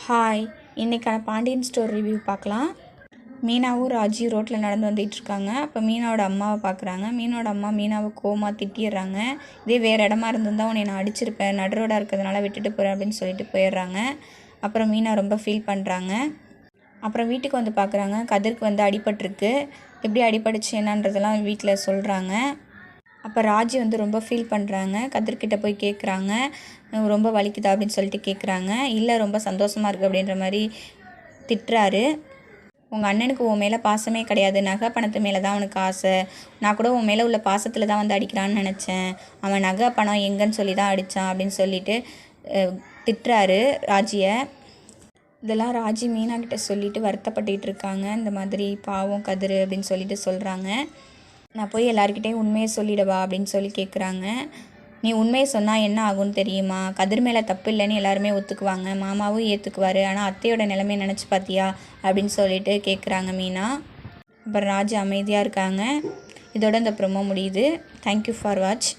Hi, இன்றைக்கான Pandian store review பார்க்கலாம். மீனாவும் ராஜியும் ரோட்டில் நடந்து வந்துட்டுருக்காங்க. அப்போ மீனாவோட அம்மாவை பார்க்குறாங்க. மீனோட அம்மா மீனாவை கோவமாக திட்டிடுறாங்க. இதே வேறு இடமா இருந்திருந்தால் உன்னை நான் அடிச்சிருப்பேன், நடு ரோடாக இருக்கிறதுனால விட்டுட்டு போகிறேன் அப்படின்னு சொல்லிட்டு போயிடுறாங்க. அப்புறம் மீனா ரொம்ப ஃபீல் பண்ணுறாங்க. அப்புறம் வீட்டுக்கு வந்து பார்க்குறாங்க. கதிருக்கு வந்து அடிபட்டிருக்கு. எப்படி அடிபட்டுச்சு என்னன்றதெல்லாம் வீட்டில் சொல்கிறாங்க. அப்போ ராஜி வந்து ரொம்ப ஃபீல் பண்ணுறாங்க. கதிர்கிட்ட போய் கேட்குறாங்க, ரொம்ப வலிக்குதா அப்படின்னு சொல்லிட்டு கேட்குறாங்க. இல்லை, ரொம்ப சந்தோஷமாக இருக்குது அப்படின்ற மாதிரி திட்டுறாரு. உங்கள் அண்ணனுக்கு உன் மேலே பாசமே கிடையாது, நகை பணத்து மேலே தான் அவனுக்கு ஆசை. நான் கூட உன் மேலே உள்ள பாசத்தில் தான் வந்து அடிக்கிறான்னு நினச்சேன். அவன் நகை பணம் எங்கன்னு சொல்லி தான் அடித்தான் அப்படின்னு சொல்லிட்டு திட்டுறாரு ராஜியை. இதெல்லாம் ராஜி மீனா கிட்ட சொல்லிவிட்டு வருத்தப்பட்டுக்கிட்டு இருக்காங்க. இந்த மாதிரி பாவம் கதிர் அப்படின்னு சொல்லிட்டு சொல்கிறாங்க. நான் போய் எல்லாருக்கிட்டையும் உண்மையை சொல்லிடவா அப்படின்னு சொல்லி கேட்குறாங்க. நீ உண்மையை சொன்னால் என்ன ஆகும்னு தெரியுமா? கதிர் மேலே தப்பு இல்லைன்னு எல்லாருமே ஒத்துக்குவாங்க, மாமாவும் ஏற்றுக்குவார். ஆனால் அத்தையோட நிலைமையை நினச்சி பார்த்தியா அப்படின்னு சொல்லிட்டு கேட்குறாங்க மீனா. அப்புறம் ராஜு அமைதியாக இருக்காங்க. இதோட இந்த ப்ரோமோ முடியுது. Thank you for watch.